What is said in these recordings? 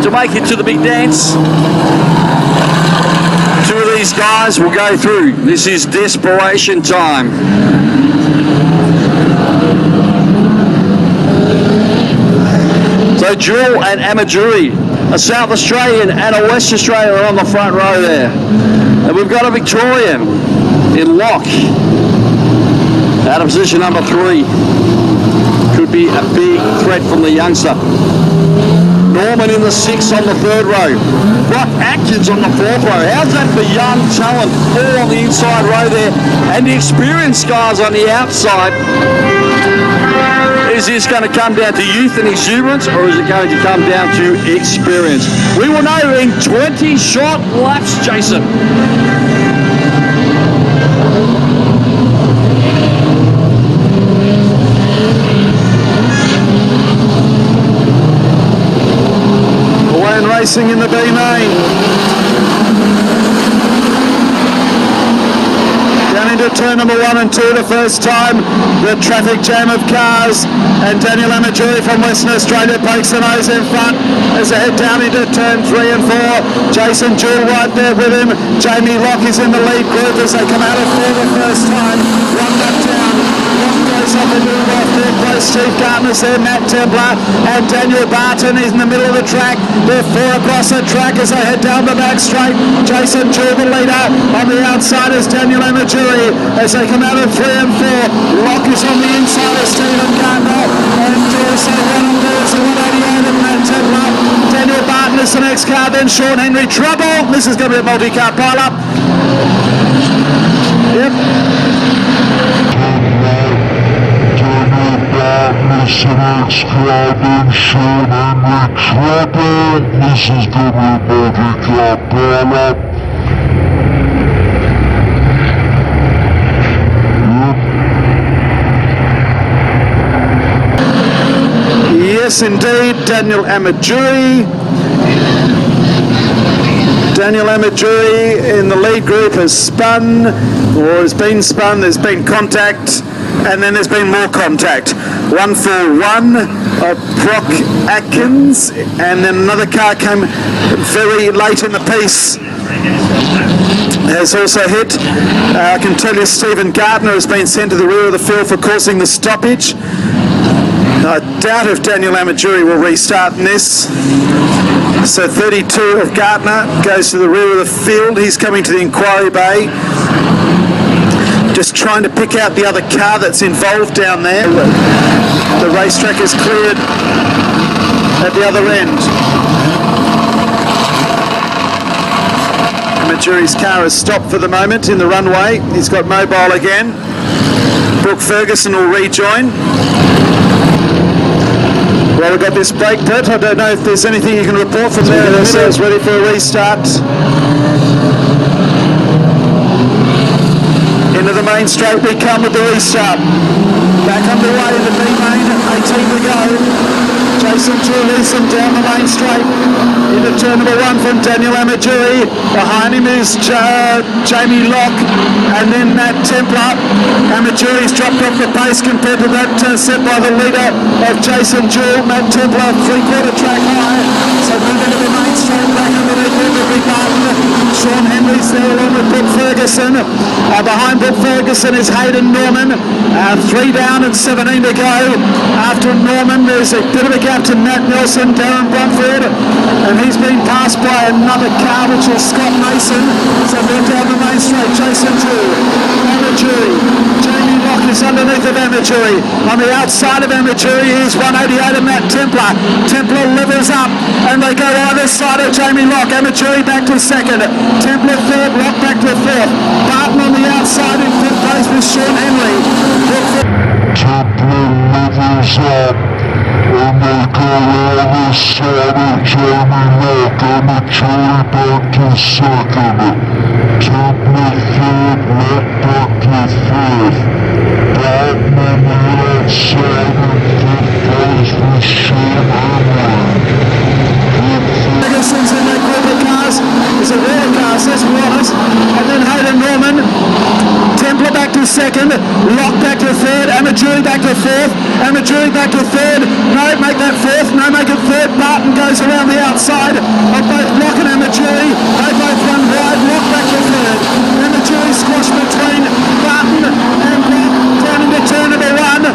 to make it to the big dance. Two of these guys will go through. This is desperation time. So Jewel and Amaduri, a South Australian and a West Australian are on the front row there. And we've got a Victorian in Locke out of position number 3. Could be a big threat from the youngster. Norman in the 6th on the 3rd row. Brock Atkins on the 4th row. How's that for young talent all on the inside row there? And the experienced guys on the outside. Is this going to come down to youth and exuberance, or is it going to come down to experience? We will know in 20 short laps, Jason. Mcgowan racing in the B main. Down into turn number 1 and 2 the first time. The traffic jam of cars, and Daniel Amaduri from Western Australia breaks the nose in front as they head down into turn 3 and 4. Jason Jewell right there with him. Jamie Locke is in the lead group as they come out of 4 the first time. One lap down. Locke goes up and move off there. Close Steve Gardner's there. Matt Templar and Daniel Barton is in the middle of the track. They're 4 across the track as they head down the back straight. Jason Jewell the leader. On the outside is Daniel Amaduri as they come out of 3 and 4. Locke is on the inside of Stephen Gardner, and also one on there is the 188 of Matt Templar. Daniel Barton is the next car, then Sean Henry. Trouble. This is going to be a multi-car pile-up. Yep. This is going to be a multi-car pile-up. Yes, indeed, Daniel Amaduri. Daniel Amaduri in the lead group has spun, or has been spun. There's been contact, and then there's been more contact. 141 of Brock Atkins, and then another car came very late in the piece. Has also hit. I can tell you Stephen Gardner has been sent to the rear of the field for causing the stoppage. I doubt if Daniel Amaduri will restart in this. So 32 of Gardner goes to the rear of the field. He's coming to the inquiry bay. Just trying to pick out the other car that's involved down there. The racetrack is cleared at the other end. Amaduri's car has stopped for the moment in the runway. He's got mobile again. Brooke Ferguson will rejoin. Well, we've got this brake pit. I don't know if there's anything you can report from there. Themselves ready for a restart. Into the main straight we come with the restart. Back underway in the B main, 18 to go. Jason Jewell leads them down the main straight. Into turn number 1 from Daniel Amaduri. Behind him is Jamie Locke and then Matt Templar. Amaduri's dropped off the pace compared to that set by the leader of Jason Jewell. Matt Templar 3/4 track high. So moving to the main straight back underneath every button. Sean Henry's there along with Brooke Ferguson. Behind Brooke Ferguson is Hayden Norman. 3 down and 17 to go. After Norman there's a bit of a gap to Matt Nelson, Darren Bromford, and he's been passed by another car which is Scott Mason. So they're down the main straight. Jason Jewell, Amaduri, Jamie Locke is underneath of Amaduri. On the outside of Amaduri is 188 of Matt Templar. Templar levels up and they go either side of Jamie Locke. Amaduri back to 2nd, Templar 3rd, Locke back to 4th. Barton on the outside in 5th place with Sean Henry. Templar levels up. And they go either side of Jamie Locke. Amaduri back to 2nd. Templar 3rd, Locke back to 4th. Barton on the outside in 5th place with Sean Henry. Ferguson's in that group of cars. There's a rear car, let's be honest. And then Hayden Norman. Templar back to 2nd. Locke back to 3rd. Amaduri back to 4th. Amaduri back to 3rd. No, make that 4th. No, make it 3rd. Barton goes around the outside. wide of both Lock and Amajuri. They both run wide. Lock back to third. Amajuri squashed between Barton and Lock. Down into turn number one.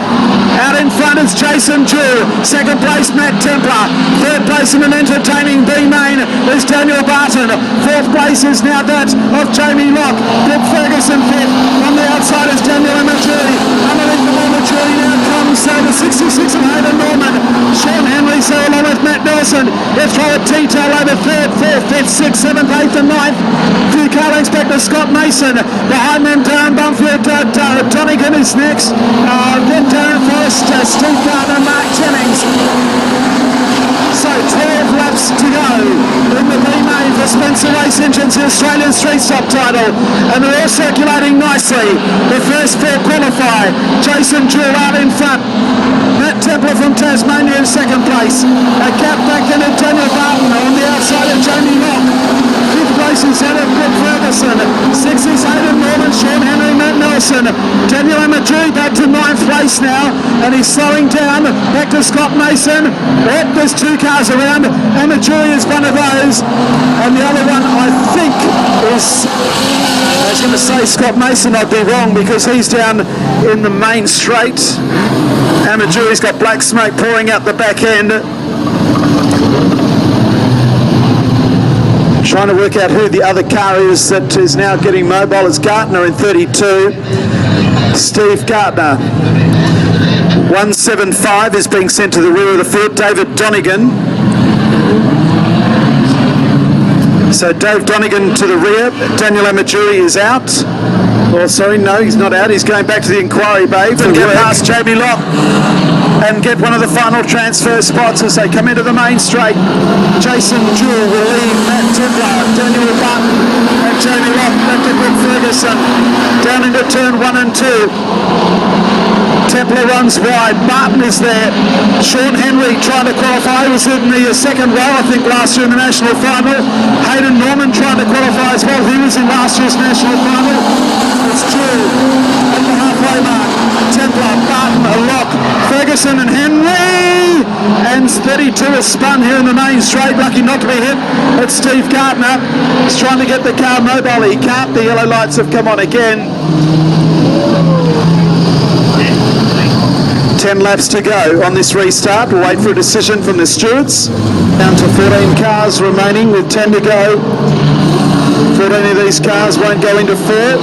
Out in front is Jason Jewell. Second place, Matt Templar. Third place in an entertaining B main is Daniel Barton. Fourth place is now that of Jamie Locke. Brooke Ferguson fifth. On the outside is Daniel Amajuri. Underneath the Amajuri now comes the 66 of Hayden Norman. Sean Henry so along with Matt Nelson. Let's throw a T-tail over third, fourth, fifth, sixth, seventh, eighth and ninth. Few car inspector Scott Mason. Behind them Darren Bumfield. Donegan is next. Then Darren Forrest, Steve Gardner, Mark Jennings. So 12 laps to go in the B-main for Spencer Race Engines, the Australian Street Stop title, and they're all circulating nicely. The first four qualify. Jason Jewell out in front. Matt Templar from Tasmania in second place. A gap back in at Daniel Barton on the outside of Jamie Locke. Fifth place is out of Brooke Ferguson. Sixth is Hayden Norman, Sean Henry, Matt Nelson. Daniel Amajuri back to ninth place now, and he's slowing down. Back to Scott Mason. There's two cars around. Amajuri is one of those, and the other one I think is, I was going to say Scott Mason, I'd be wrong because he's down in the main straight. Amajuri's got black smoke pouring out the back end. Trying to work out who the other car is that is now getting mobile. It's Gartner in 32. Steve Gartner. 175 is being sent to the rear of the field. David Donegan. So Dave Donegan to the rear. Daniel Amajuri is out. Oh, sorry, no, he's not out. He's going back to the inquiry bay and get past Jamie Locke and get one of the final transfer spots as they come into the main straight. Jason Jewell will leave Matt Templar, Daniel Barton and Jamie Locke back to Brooke Ferguson. Down into turn 1 and 2. Templar runs wide. Barton is there. Sean Henry trying to qualify. He was in the second row, I think, last year in the national final. Hayden Norman trying to qualify as well. He was in last year's national final. It's Jewell at the halfway mark. Templar, Barton, a Lock, Ferguson and Henry. And 32 is spun here in the main straight. Lucky not to be hit. It's Steve Gartner. He's trying to get the car mobile. He can't. The yellow lights have come on again. 10 laps to go on this restart. We'll wait for a decision from the stewards. Down to 14 cars remaining with 10 to go. 14 of these cars won't go into fourth.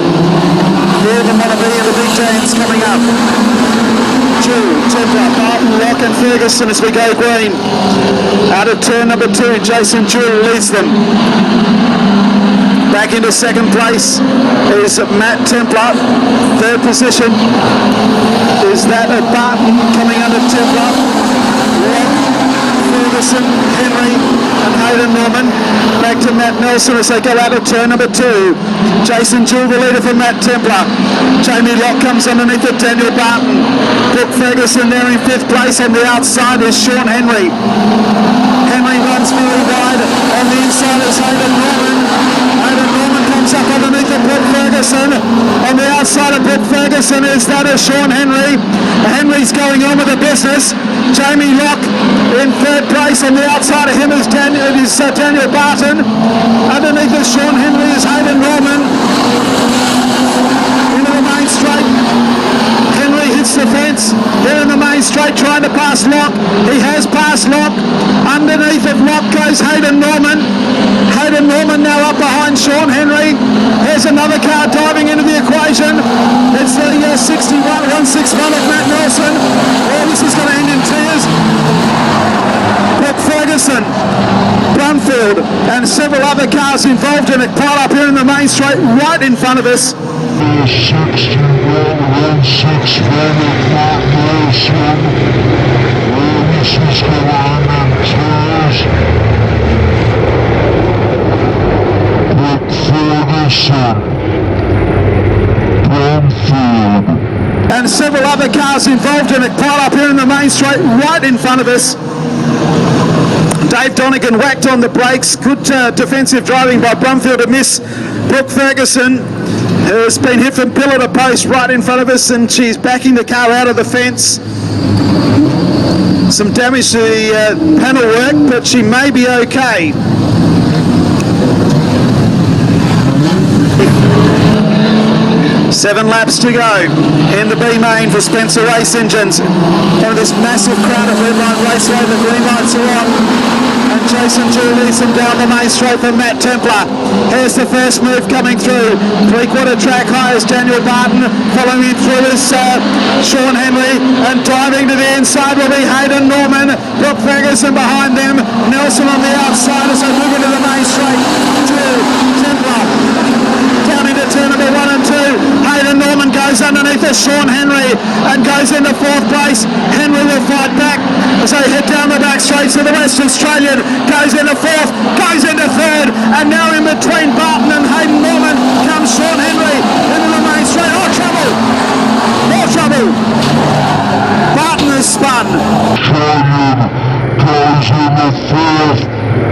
More than one of the big dance coming up. Jewell, Templar, Barton, Locke and Ferguson as we go green. Out of turn number 2, Jason Jewell leads them. Back into second place is Matt Templar. Third position is that of Barton coming under Templar. Ferguson, Henry and Hayden Norman. Back to Matt Nelson as they go out of turn number 2. Jason Jewell, the leader for Matt Templar. Jamie Locke comes underneath it, Daniel Barton. Brooke Ferguson there in 5th place, and the outside is Sean Henry. Henry runs very wide. On the inside is Hayden Norman. Hayden Norman comes up underneath of Brooke Ferguson. On the outside of Brooke Ferguson is that of Sean Henry. Henry's going on with the business. Jamie Locke in 3rd place. On the outside of him is Daniel Barton. Underneath of Sean Henry is Hayden Norman. Into the main straight. Henry hits the fence. They're in the main straight trying to pass Locke. He has passed Locke. Underneath of Locke goes Hayden Norman. Hayden Norman now up behind Sean Henry. There's another car diving into the equation. It's the 161 of Matt Nelson. Oh, this is going to end in tears. Brooke Ferguson, Brumfield and several other cars involved in it pile up here in the main straight right in front of us. 61 161 of Matt Nelson. This is going to end in tears. Brooke Ferguson, Brumfield and several other cars involved in it pile up here in the main straight right in front of us. Dave Donegan whacked on the brakes. Good defensive driving by Brumfield to miss Brooke Ferguson, who has been hit from pillar to post right in front of us, and she's backing the car out of the fence. Some damage to the panel work, but she may be okay. Seven laps to go in the B main for Spencer Race Engines. One of this massive crowd at Redline Raceway, the green lights are on. And Jason Drew leads them down the main straight for Matt Templar. Here's the first move coming through. Three-quarter track high is Daniel Barton. Following him through is Sean Henry. And diving to the inside will be Hayden Norman. Brooke Ferguson behind them. Nelson on the outside as they move into the main straight. Drew, Templar. Down into turn number 1 and 2. Hayden Norman goes underneath the Sean Henry and goes into 4th place. Henry will fight back as they head down the back straight. So the West Australian goes into 4th, goes into 3rd, and now in between Barton and Hayden Norman comes Sean Henry into the main straight. Oh, trouble! More trouble! Barton has spun. Goes into 4th,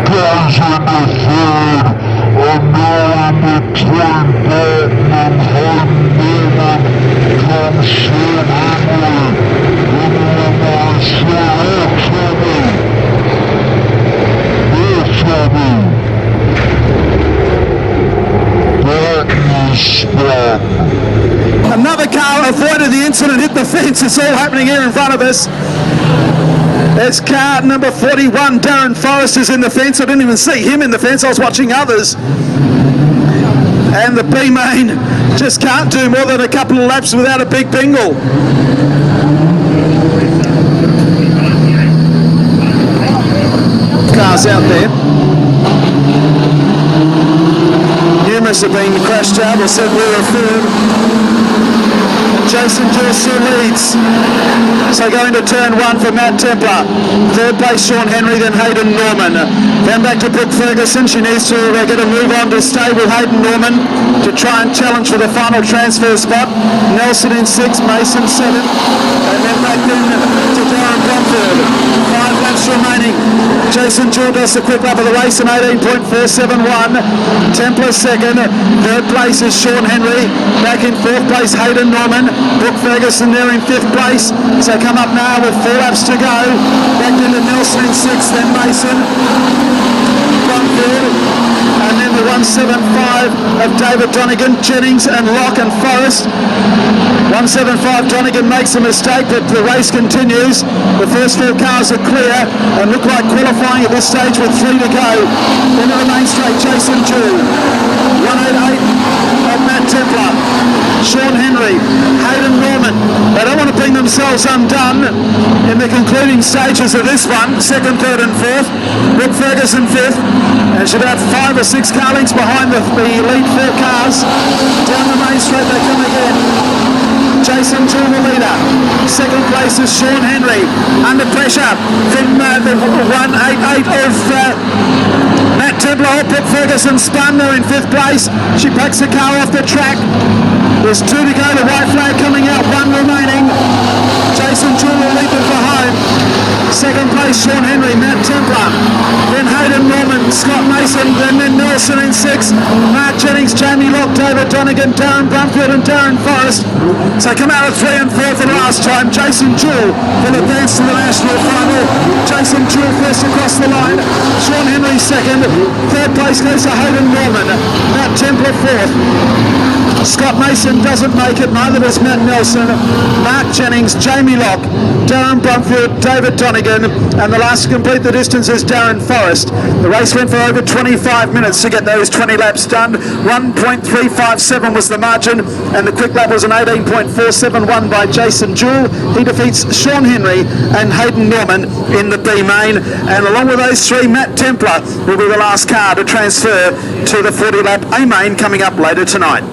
goes into 3rd, and now in between Barton and Hayden Norman comes Sean Henry into the main straight. More trouble! Barton is spun. Another car avoided the incident, hit the fence. It's all happening here in front of us. There's car number 41, Darren Forrest, is in the fence. I didn't even see him in the fence, I was watching others. And the B main just can't do more than a couple of laps without a big bingle. Cars out there. Numerous have been crashed out or said we're a third. Jason Jersey leads. So going to turn 1 for Matt Templar. 3rd place Sean Henry, then Hayden Norman. Then back to Brooke Ferguson. She needs to get a move on to stay with Hayden Norman to try and challenge for the final transfer spot. Nelson in 6th, Mason 7th. And then back then to Darren Bromford. 5 laps remaining. Jason Jewell does the quick lap of the race in 18.471. Templar 2nd. 3rd place is Sean Henry. Back in 4th place Hayden Norman. Brooke Ferguson there in 5th place. So come up now with 4 laps to go. Back into Nelson in 6th, then Mason. Bromford. And then the 175 of David Donegan, Jennings and Locke and Forrest. 175 Donegan makes a mistake, but the race continues. The first 4 cars are clear and look like qualifying at this stage with 3 to go. Into the main straight, Jason Jew. 188 of Matt Templar. Sean Henry, Hayden Norman. They don't want to bring themselves undone in the concluding stages of this one. 2nd, 3rd and 4th. Brooke Ferguson 5th. And she's about 5 or 6 car lengths behind the lead 4 cars. Down the main straight they come again. Jason Jewell the leader. 2nd place is Sean Henry. Under pressure from the 188 of Matt Templar. Brooke Ferguson spun there in 5th place. She backs the car off the track. There's 2 to go. The white flag coming out. 1 remaining. Jason Jewell will lead them for home. 2nd place Sean Henry, Matt Templar. Then Hayden Norman, Scott Mason, then Nelson in 6th. Mark Jennings, Jamie Locke, David Donegan, Darren Brumfield and Darren Forrest. So come out of 3 and 4 for the last time. Jason Jewell will advance to the national final. Jason Jewell first across the line. Sean Henry 2nd. 3rd place goes to Hayden Norman. Matt Templar 4th. Scott Mason doesn't make it, neither does Matt Nelson. Mark Jennings, Jamie Locke, Darren Brumfield, David Donegan, and the last to complete the distance is Darren Forrest. The race went for over 25 minutes to get those 20 laps done. 1.357 was the margin, and the quick lap was an 18.471 by Jason Jewell. He defeats Sean Henry and Hayden Norman in the B main, and along with those 3, Matt Templar will be the last car to transfer to the 40 lap A main coming up later tonight.